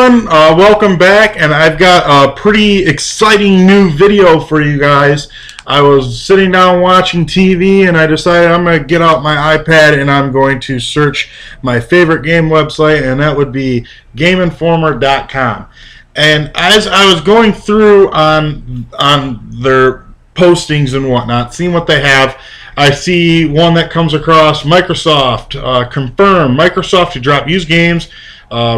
everyone, welcome back, and I've got a pretty exciting new video for you guys. I was sitting down watching TV and I decided I'm going to get out my iPad and I'm going to search my favorite game website, and that would be GameInformer.com. And as I was going through on their postings and whatnot, seeing what they have, I see one that comes across Microsoft, confirm Microsoft to drop used games,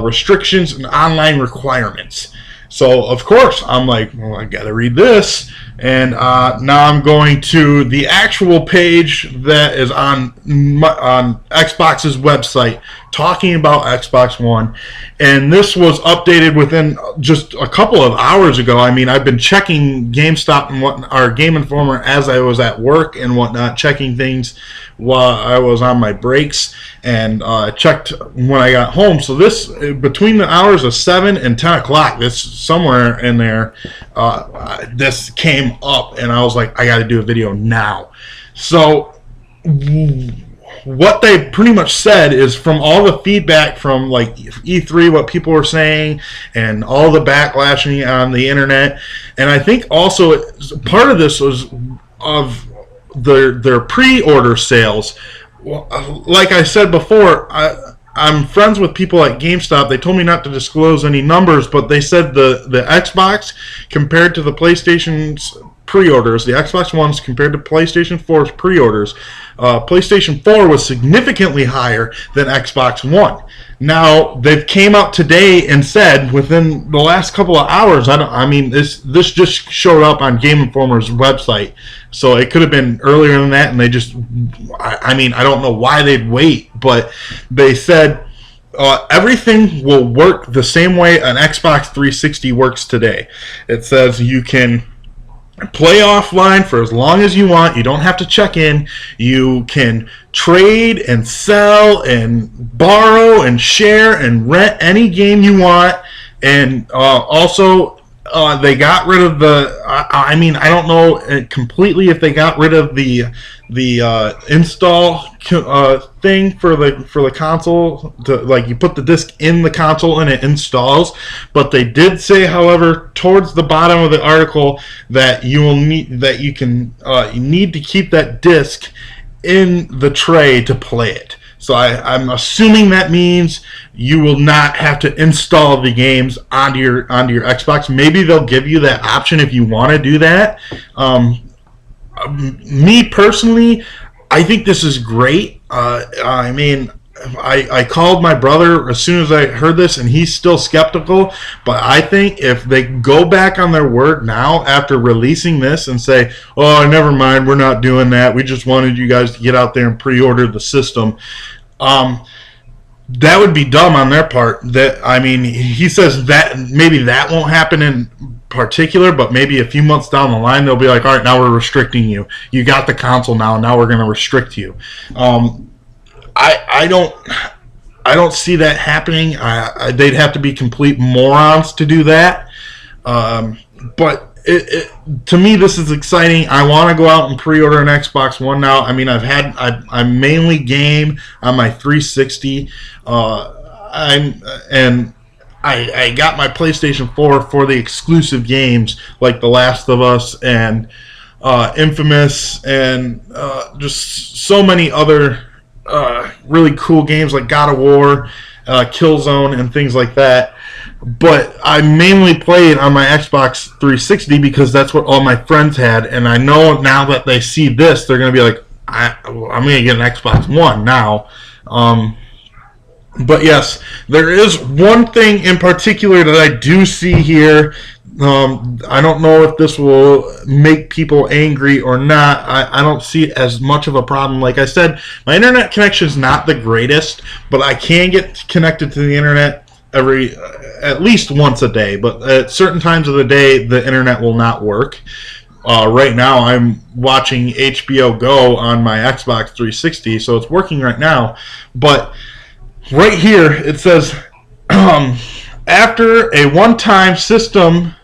restrictions and online requirements. So of course I'm like, well, I gotta read this, and now I'm going to the actual page that is on Xbox's website talking about Xbox One, and this was updated within just a couple of hours ago. I mean, I've been checking GameStop and or Game Informer as I was at work and whatnot, checking things while I was on my breaks, and checked when I got home. So this, between the hours of 7 and 10 o'clock, this somewhere in there, this came up, and I was like, I got to do a video now. So what they pretty much said is, from all the feedback from like E3, what people were saying, and all the backlashing on the internet, and I think also part of this was of their pre-order sales. Like I said before, I'm friends with people at GameStop. They told me not to disclose any numbers, but they said the Xbox compared to the PlayStation's pre-orders, the Xbox One's compared to PlayStation 4's pre-orders, PlayStation 4 was significantly higher than Xbox One. Now, they've came out today and said within the last couple of hours, I mean, this just showed up on Game Informer's website, so it could have been earlier than that, and they just, I mean, I don't know why they'd wait, but they said everything will work the same way an Xbox 360 works today. It says you can play offline for as long as you want. You don't have to check in. You can trade and sell and borrow and share and rent any game you want. And also, they got rid of the, I mean, I don't know completely if they got rid of the install thing for the console, to, like, you put the disc in the console and it installs. But they did say, however, towards the bottom of the article, that you will need, that you need to keep that disc in the tray to play it. So I'm assuming that means you will not have to install the games onto your Xbox. Maybe they'll give you that option if you want to do that. Me personally, I think this is great. I mean, I called my brother as soon as I heard this, and he's still skeptical. But I think if they go back on their word now after releasing this and say, oh, never mind, we're not doing that, we just wanted you guys to get out there and pre-order the system, that would be dumb on their part. That, I mean, he says that maybe that won't happen in particular, but maybe a few months down the line they'll be like, all right, now we're restricting you. You got the console now we're going to restrict you. I don't see that happening. They'd have to be complete morons to do that. But to me, this is exciting. I want to go out and pre-order an Xbox One now. I mean, I mainly game on my 360. I got my PlayStation 4 for the exclusive games like The Last of Us and Infamous, and just so many other really cool games like God of War, Killzone, and things like that. But I mainly played on my Xbox 360 because that's what all my friends had, and I know now that they see this, they're going to be like, I'm going to get an Xbox One now. But yes, there is one thing in particular that I do see here. I don't know if this will make people angry or not. I don't see it as much of a problem. Like I said, my internet connection is not the greatest, but I can get connected to the internet at least once a day. But at certain times of the day, the internet will not work. Right now, I'm watching HBO Go on my Xbox 360, so it's working right now. But right here, it says, after a one-time system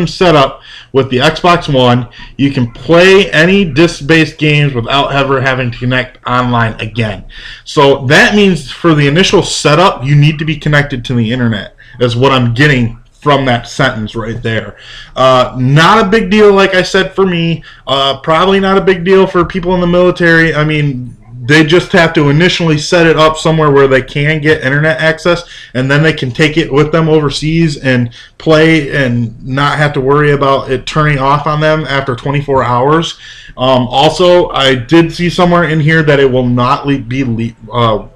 setup with the Xbox One, you can play any disc-based games without ever having to connect online again. So that means for the initial setup, you need to be connected to the internet. is what I'm getting from that sentence right there. Not a big deal, like I said, for me. Probably not a big deal for people in the military. I mean, they just have to initially set it up somewhere where they can get internet access, and then they can take it with them overseas and play and not have to worry about it turning off on them after 24 hours. Also, I did see somewhere in here that it will not be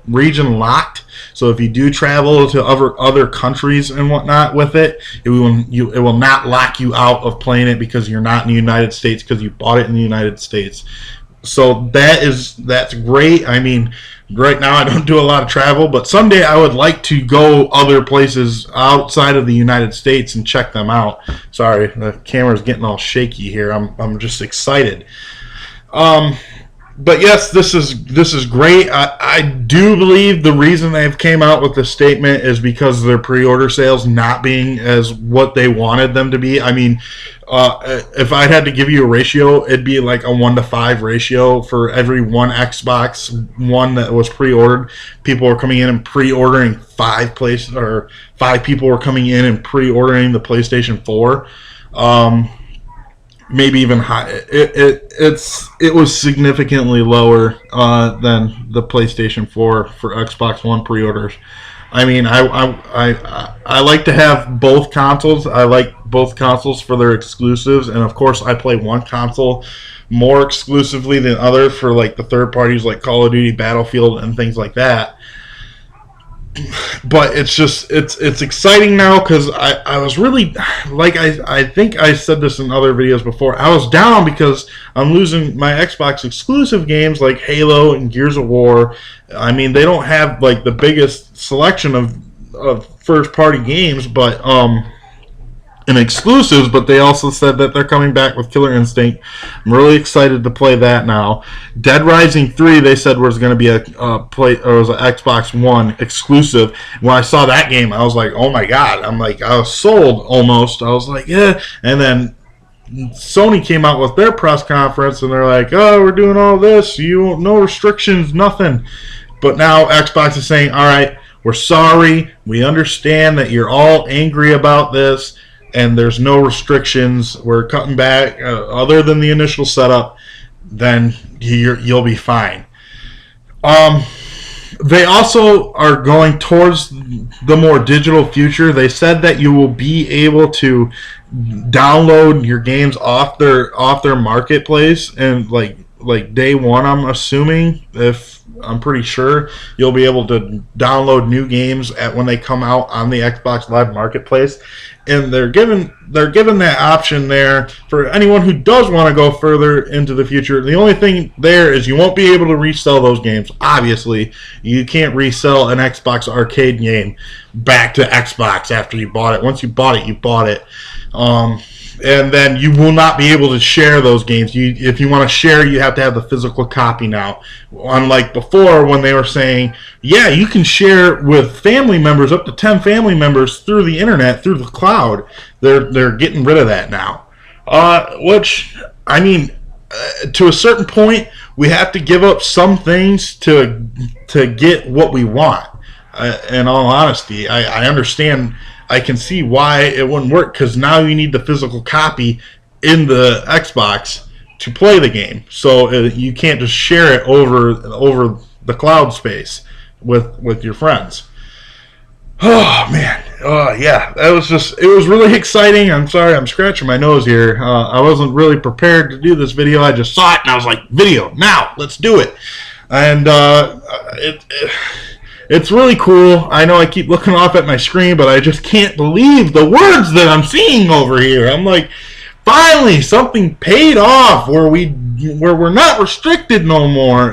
region locked. So if you do travel to other countries and whatnot with it, it will not lock you out of playing it because you're not in the United States because you bought it in the United States. So that's great. I mean, right now I don't do a lot of travel, but someday I would like to go other places outside of the United States and check them out. Sorry, the camera's getting all shaky here. I'm just excited. But yes, this is great. I do believe the reason they've came out with this statement is because of their pre-order sales not being as what they wanted them to be. I mean, if I had to give you a ratio, it'd be like a 1-to-5 ratio. For every one Xbox One that was pre-ordered, people were coming in and pre-ordering 5 people were coming in and pre-ordering the PlayStation 4. Maybe even high. It was significantly lower than the PlayStation 4 for Xbox One pre-orders. I mean, I like to have both consoles. I like both consoles for their exclusives, and of course, I play one console more exclusively than other for like the third parties like Call of Duty, Battlefield, and things like that. But it's just it's exciting now because I was really, like I think I said this in other videos before, I was down because I'm losing my Xbox exclusive games like Halo and Gears of War. I mean, they don't have like the biggest selection of first party games, but and exclusives, but they also said that they're coming back with Killer Instinct. I'm really excited to play that now. Dead Rising 3, they said was going to be was an Xbox One exclusive. When I saw that game, I was like, oh my god! I was sold almost. I was like, yeah. And then Sony came out with their press conference, and they're like, oh, we're doing all this. No restrictions, nothing. But now Xbox is saying, all right, we're sorry. We understand that you're all angry about this. And there's no restrictions. We're cutting back other than the initial setup. Then you'll be fine. They also are going towards the more digital future. They said that you will be able to download your games off their marketplace and like day one. I'm assuming, I'm pretty sure you'll be able to download new games when they come out on the Xbox Live Marketplace. And they're given that option there for anyone who does want to go further into the future. The only thing there is you won't be able to resell those games. Obviously, you can't resell an Xbox arcade game back to Xbox after you bought it. Once you bought it, you bought it. And then you will not be able to share those games. If you want to share, you have to have the physical copy now. Unlike before when they were saying, yeah, you can share with family members, up to 10 family members through the internet, through the cloud. They're getting rid of that now. Which, I mean, to a certain point, we have to give up some things to get what we want. In all honesty, I understand. I can see why it wouldn't work, because now you need the physical copy in the Xbox to play the game. So you can't just share it over the cloud space with your friends. Oh man, yeah, it was really exciting. I'm sorry, I'm scratching my nose here. I wasn't really prepared to do this video. I just saw it and I was like, video now, let's do it. And it's really cool. I know I keep looking off at my screen, but I just can't believe the words that I'm seeing over here. I'm like, finally, something paid off where we're not restricted no more,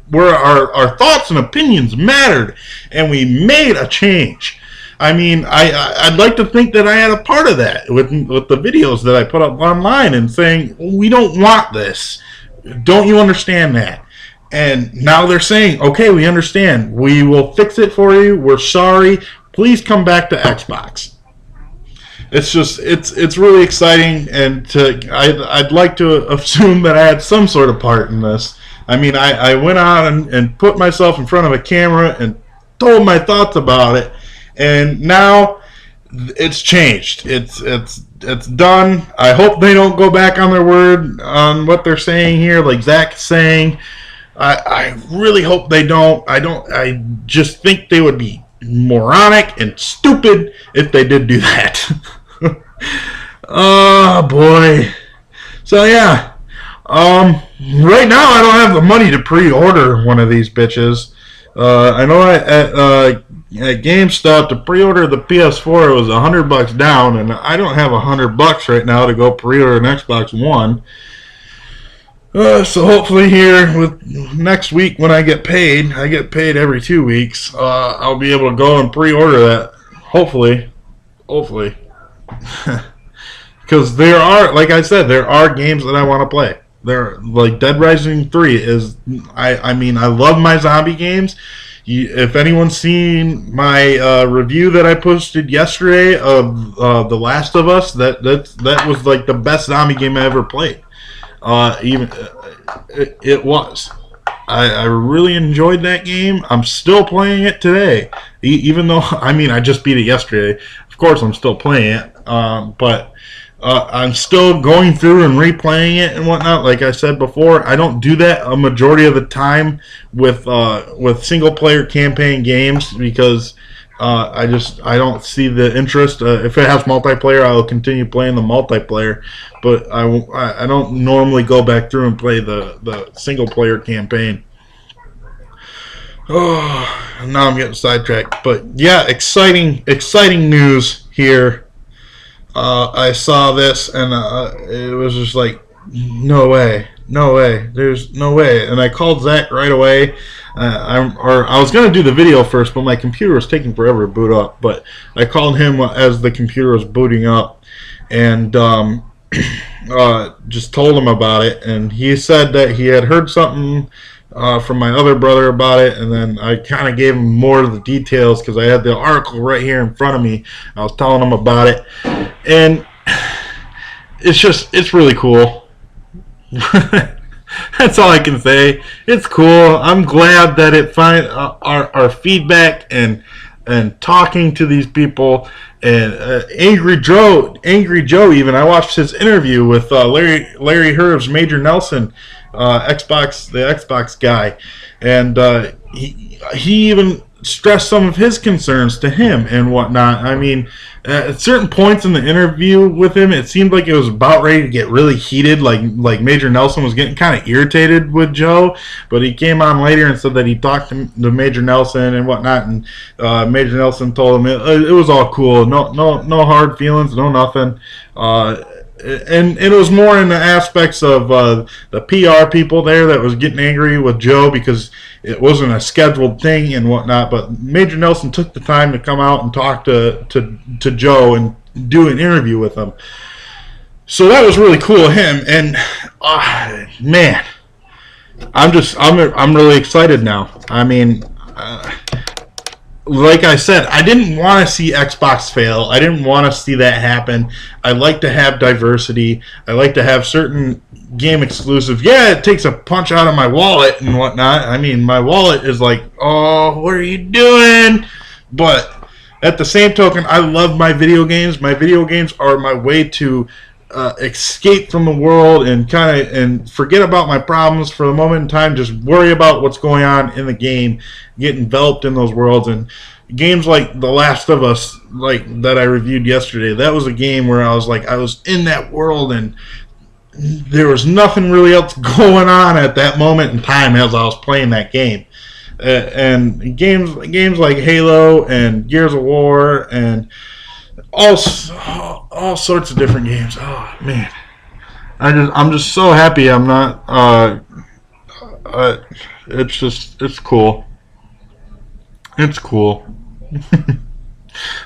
where our thoughts and opinions mattered, and we made a change. I mean, I'd like to think that I had a part of that with the videos that I put up online and saying, we don't want this. Don't you understand that? And now they're saying, okay, we understand. We will fix it for you. We're sorry. Please come back to Xbox. It's just, it's really exciting, and I'd like to assume that I had some sort of part in this. I mean, I went out and put myself in front of a camera and told my thoughts about it, and now it's changed. It's done. I hope they don't go back on their word on what they're saying here, like Zach's saying. I really hope they don't. I just think they would be moronic and stupid if they did do that. Oh boy. So yeah. Right now I don't have the money to pre-order one of these bitches. I know at GameStop to pre-order the PS4 it was $100 down, and I don't have $100 right now to go pre-order an Xbox One. So hopefully here with next week when I get paid every 2 weeks, I'll be able to go and pre-order that. Hopefully. Because there are, like I said, there are games that I want to play. There, like Dead Rising 3 is, I mean, I love my zombie games. If anyone's seen my review that I posted yesterday of The Last of Us, that was like the best zombie game I ever played. It was. I really enjoyed that game. I'm still playing it today, even though I just beat it yesterday. Of course, I'm still playing it, but I'm still going through and replaying it and whatnot. Like I said before, I don't do that a majority of the time with single player campaign games because I don't see the interest. If it has multiplayer, I will continue playing the multiplayer, but I don't normally go back through and play the single player campaign. Oh, now I'm getting sidetracked. But yeah, exciting news here. I saw this and it was just like, no way, there's no way. And I called Zach right away. I was going to do the video first, but my computer was taking forever to boot up. But I called him as the computer was booting up and just told him about it. And he said that he had heard something from my other brother about it, and then I kind of gave him more of the details because I had the article right here in front of me. I was telling him about it, and it's really cool. That's all I can say. It's cool. I'm glad that it our feedback and talking to these people and Angry Joe even. I watched his interview with Larry Herb's Major Nelson, the Xbox guy, and he even stressed some of his concerns to him and whatnot. I mean, at certain points in the interview with him, it seemed like it was about ready to get really heated, like Major Nelson was getting kind of irritated with Joe, but he came on later and said that he talked to Major Nelson and whatnot, and Major Nelson told him it was all cool, no hard feelings, no nothing. And it was more in the aspects of the PR people there that was getting angry with Joe because it wasn't a scheduled thing and whatnot. But Major Nelson took the time to come out and talk to Joe and do an interview with him. So that was really cool of him. And man, I'm really excited now. I mean. Like I said, I didn't want to see Xbox fail. I didn't want to see that happen. I like to have diversity. I like to have certain game exclusives. Yeah, it takes a punch out of my wallet and whatnot. I mean, my wallet is like, oh, what are you doing? But at the same token, I love my video games. My video games are my way to escape from the world and forget about my problems for the moment in time. Just worry about what's going on in the game, get enveloped in those worlds. And games like The Last of Us, like that I reviewed yesterday, that was a game where I was in that world and there was nothing really else going on at that moment in time as I was playing that game. And games like Halo and Gears of War and all sorts of different games. Oh man, I'm just so happy I'm not. It's cool. It's cool.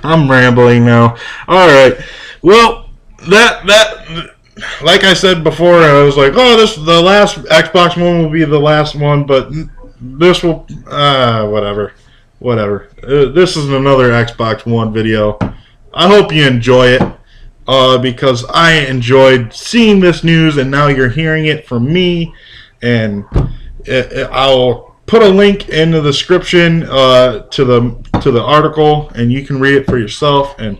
I'm rambling now. All right. Well, that like I said before, I was like, oh, the last Xbox One will be the last one, but this will whatever. This is another Xbox One video. I hope you enjoy it because I enjoyed seeing this news, and now you're hearing it from me, and I'll put a link in the description to the article, and you can read it for yourself and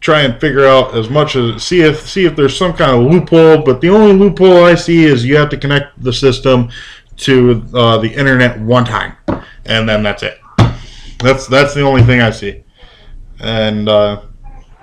try and figure out as much as see if there's some kind of loophole. But the only loophole I see is you have to connect the system to the internet one time, and then that's it. That's the only thing I see, and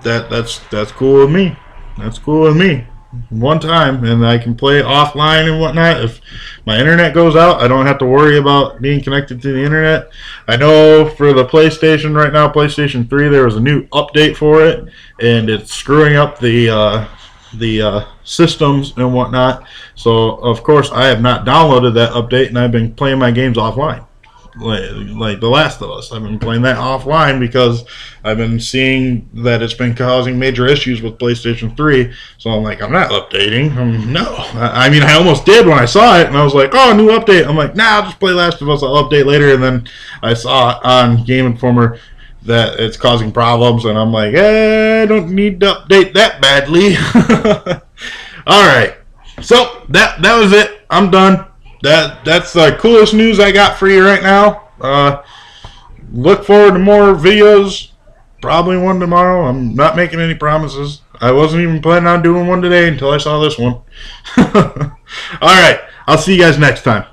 that's cool with me. That's cool with me. One time, and I can play offline and whatnot. If my internet goes out, I don't have to worry about being connected to the internet. I know for the PlayStation right now, PlayStation 3, there was a new update for it, and it's screwing up the systems and whatnot. So of course I have not downloaded that update, and I've been playing my games offline. Like The Last of Us, I've been playing that offline because I've been seeing that it's been causing major issues with PlayStation 3. So I'm like, I'm not updating. No, I mean, I almost did when I saw it, and I was like, oh, new update. I'm like, nah, I'll just play Last of Us. I'll update later. And then I saw on Game Informer that it's causing problems, and I'm like, I don't need to update that badly. All right, so that was it. I'm done. That's the coolest news I got for you right now. Look forward to more videos. Probably one tomorrow. I'm not making any promises. I wasn't even planning on doing one today until I saw this one. All right. I'll see you guys next time.